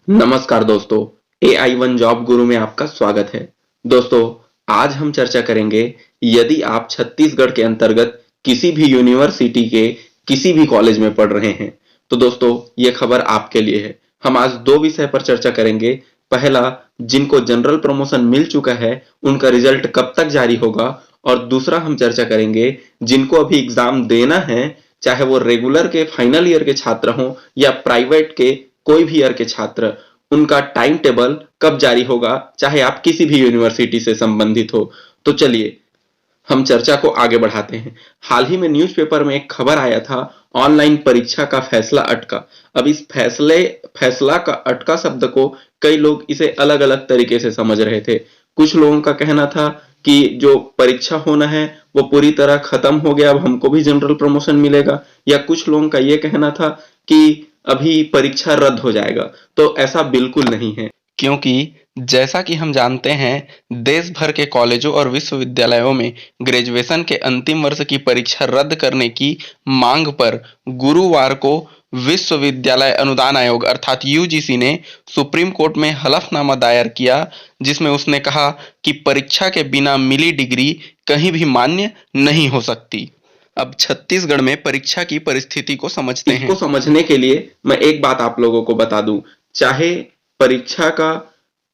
नमस्कार दोस्तों, AI1 job गुरु में आपका स्वागत है। दोस्तों, आज हम चर्चा करेंगे यदि आप छत्तीसगढ़ के अंतर्गत किसी भी यूनिवर्सिटी के किसी भी कॉलेज में पढ़ रहे हैं, तो दोस्तों ये खबर आपके लिए है। हम आज दो विषय पर चर्चा करेंगे। पहला, जिनको जनरल प्रमोशन मिल चुका है उनका रिजल्ट कब तक जारी होगा, और दूसरा हम चर्चा करेंगे जिनको अभी एग्जाम देना है, चाहे वो रेगुलर के फाइनल ईयर के छात्र हों या प्राइवेट के कोई भी ईयर के छात्र, उनका टाइम टेबल कब जारी होगा, चाहे आप किसी भी यूनिवर्सिटी से संबंधित हो। तो चलिए हम चर्चा को आगे बढ़ाते हैं। हाल ही में न्यूज़पेपर में एक खबर आया था, ऑनलाइन परीक्षा का फैसला अटका। अब इस फैसला का अटका शब्द को कई लोग इसे अलग अलग तरीके से समझ रहे थे। कुछ लोगों का कहना था कि जो परीक्षा होना है वो पूरी तरह खत्म हो गया, अब हमको भी जनरल प्रमोशन मिलेगा, या कुछ लोगों का ये कहना था कि अभी परीक्षा रद्द हो जाएगा। तो ऐसा बिल्कुल नहीं है, क्योंकि जैसा कि हम जानते हैं, देश भर के कॉलेजों और विश्वविद्यालयों में ग्रेजुएशन के अंतिम वर्ष की परीक्षा रद्द करने की मांग पर गुरुवार को विश्वविद्यालय अनुदान आयोग अर्थात यूजीसी ने सुप्रीम कोर्ट में हलफनामा दायर किया, जिसमें उसने कहा कि परीक्षा के बिना मिली डिग्री कहीं भी मान्य नहीं हो सकती। अब छत्तीसगढ़ में परीक्षा की परिस्थिति को समझते हैं। इसको समझने के लिए मैं एक बात आप लोगों को बता दूं, चाहे परीक्षा का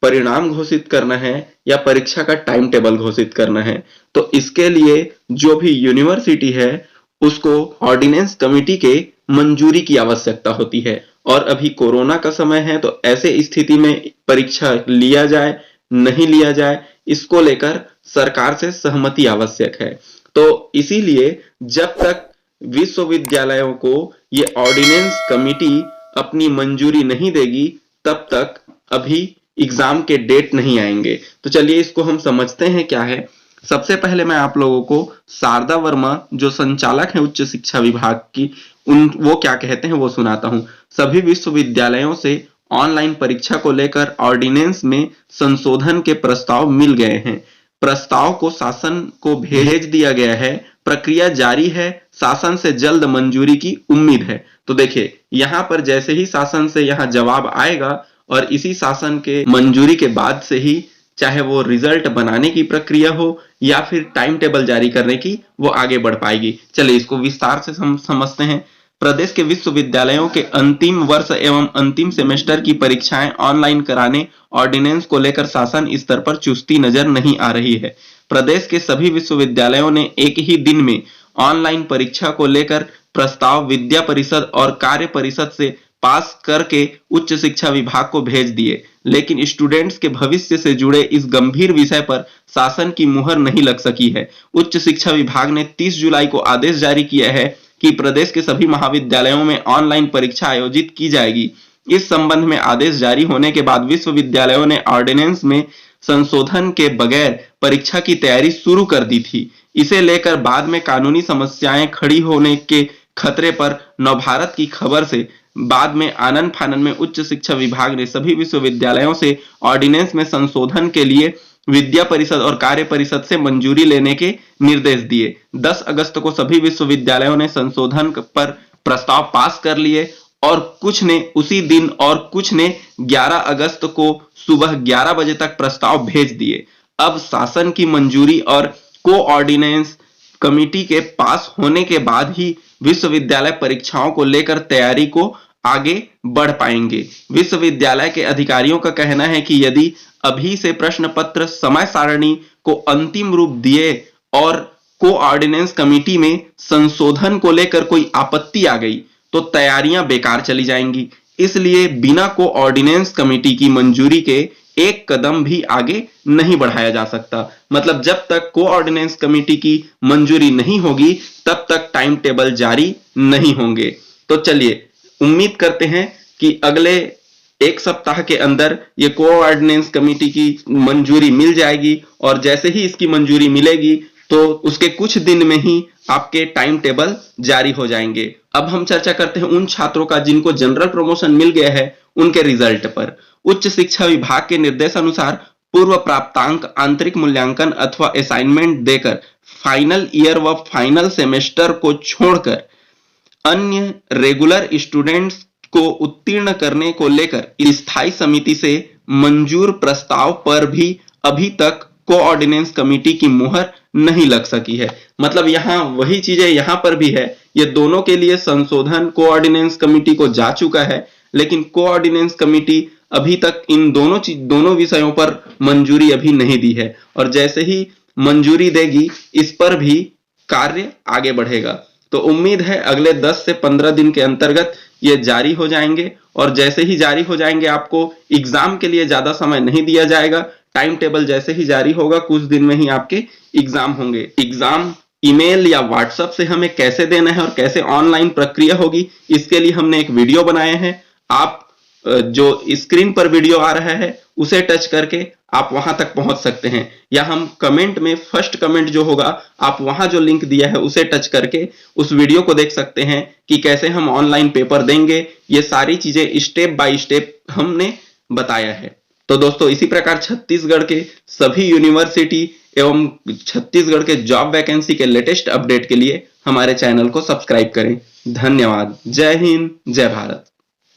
परिणाम घोषित करना है या परीक्षा का टाइम टेबल घोषित करना है, तो इसके लिए जो भी यूनिवर्सिटी है उसको ऑर्डिनेंस कमेटी के मंजूरी की आवश्यकता होती है। और अभी कोरोना का समय है, तो ऐसे स्थिति में परीक्षा लिया जाए नहीं लिया जाए, इसको लेकर सरकार से सहमति आवश्यक है। तो इसीलिए जब तक विश्वविद्यालयों को ये ऑर्डिनेंस कमेटी अपनी मंजूरी नहीं देगी, तब तक अभी एग्जाम के डेट नहीं आएंगे। तो चलिए इसको हम समझते हैं क्या है। सबसे पहले मैं आप लोगों को शारदा वर्मा जो संचालक है उच्च शिक्षा विभाग की, वो क्या कहते हैं वो सुनाता हूं। सभी विश्वविद्यालयों से ऑनलाइन परीक्षा को लेकर ऑर्डिनेंस में संशोधन के प्रस्ताव मिल गए हैं। प्रस्ताव को शासन को भेज दिया गया है, प्रक्रिया जारी है, शासन से जल्द मंजूरी की उम्मीद है। तो देखिए, यहाँ पर जैसे ही शासन से यहाँ जवाब आएगा और इसी शासन के मंजूरी के बाद से ही चाहे वो रिजल्ट बनाने की प्रक्रिया हो या फिर टाइम टेबल जारी करने की, वो आगे बढ़ पाएगी। चलिए इसको विस्तार से समझते हैं। प्रदेश के विश्वविद्यालयों के अंतिम वर्ष एवं अंतिम सेमेस्टर की परीक्षाएं ऑनलाइन कराने ऑर्डिनेंस को लेकर शासन स्तर पर चुस्ती नजर नहीं आ रही है। प्रदेश के सभी विश्वविद्यालयों ने एक ही दिन में ऑनलाइन परीक्षा को लेकर प्रस्ताव विद्या परिषद और कार्य परिषद से पास करके उच्च शिक्षा विभाग को भेज दिए, लेकिन स्टूडेंट्स के भविष्य से जुड़े इस गंभीर विषय पर शासन की मुहर नहीं लग सकी है। उच्च शिक्षा विभाग ने 30 जुलाई को आदेश जारी किया है कि प्रदेश के सभी महाविद्यालयों में ऑनलाइन परीक्षा आयोजित की जाएगी। इस संबंध में आदेश जारी होने के बाद विश्वविद्यालयों ने ऑर्डिनेंस में संशोधन के बगैर परीक्षा की तैयारी शुरू कर दी थी। इसे लेकर बाद में कानूनी समस्याएं खड़ी होने के खतरे पर नवभारत की खबर से बाद में आनन फानन में उच्च शिक्षा विभाग ने सभी विश्वविद्यालयों से ऑर्डिनेंस में संशोधन के लिए विद्या परिषद और कार्य परिषद से मंजूरी लेने के निर्देश दिए। 10 अगस्त को सभी विश्वविद्यालयों ने संशोधन पर प्रस्ताव पास कर लिए और कुछ ने उसी दिन और कुछ ने 11 अगस्त को सुबह 11 बजे तक प्रस्ताव भेज दिए। अब शासन की मंजूरी और कोऑर्डिनेंस कमेटी के पास होने के बाद ही विश्वविद्यालय परीक्षाओं को लेकर तैयारी को आगे बढ़ पाएंगे। विश्वविद्यालय के अधिकारियों का कहना है कि यदि अभी से प्रश्न पत्र समय सारणी को अंतिम रूप दिए और कोऑर्डिनेंस कमेटी में संशोधन को लेकर कोई आपत्ति आ गई, तो तैयारियां बेकार चली जाएंगी। इसलिए बिना कोऑर्डिनेंस कमेटी की मंजूरी के एक कदम भी आगे नहीं बढ़ाया जा सकता। मतलब जब तक कोऑर्डिनेंस कमेटी की मंजूरी नहीं होगी, तब तक टाइम टेबल जारी नहीं होंगे। तो चलिए उम्मीद करते हैं कि अगले एक सप्ताह के अंदर ये कोऑर्डिनेंस कमेटी की मंजूरी मिल जाएगी, और जैसे ही इसकी मंजूरी मिलेगी तो उसके कुछ दिन में ही आपके टाइम टेबल जारी हो जाएंगे। अब हम चर्चा करते हैं उन छात्रों का जिनको जनरल प्रमोशन मिल गया है, उनके रिजल्ट पर। उच्च शिक्षा विभाग के निर्देशानुसार पूर्व प्राप्तांक आंतरिक मूल्यांकन अथवा असाइनमेंट देकर फाइनल ईयर व फाइनल सेमेस्टर को छोड़कर अन्य रेगुलर स्टूडेंट्स को उत्तीर्ण करने को लेकर स्थायी समिति से मंजूर प्रस्ताव पर भी अभी तक कोऑर्डिनेंस कमेटी की मुहर नहीं लग सकी है। मतलब यहाँ वही चीजें यहाँ पर भी है, ये दोनों के लिए संशोधन कोऑर्डिनेंस कमेटी को जा चुका है, लेकिन कोऑर्डिनेंस कमेटी अभी तक इन दोनों विषयों पर मंजूरी अभी नहीं दी है, और जैसे ही मंजूरी देगी इस पर भी कार्य आगे बढ़ेगा। तो उम्मीद है अगले 10 से 15 दिन के अंतर्गत ये जारी हो जाएंगे, और जैसे ही जारी हो जाएंगे आपको एग्जाम के लिए ज्यादा समय नहीं दिया जाएगा। टाइम टेबल जैसे ही जारी होगा कुछ दिन में ही आपके एग्जाम होंगे। एग्जाम ईमेल या व्हाट्सएप से हमें कैसे देना है और कैसे ऑनलाइन प्रक्रिया होगी, इसके लिए हमने एक वीडियो बनाया है। आप जो स्क्रीन पर वीडियो आ रहा है उसे टच करके आप वहां तक पहुंच सकते हैं, या हम कमेंट में फर्स्ट कमेंट जो होगा आप वहां जो लिंक दिया है उसे टच करके उस वीडियो को देख सकते हैं कि कैसे हम ऑनलाइन पेपर देंगे। ये सारी चीजें स्टेप बाय स्टेप हमने बताया है। तो दोस्तों इसी प्रकार छत्तीसगढ़ के सभी यूनिवर्सिटी एवं छत्तीसगढ़ के जॉब वैकेंसी के लेटेस्ट अपडेट के लिए हमारे चैनल को सब्सक्राइब करें। धन्यवाद। जय हिंद, जय भारत।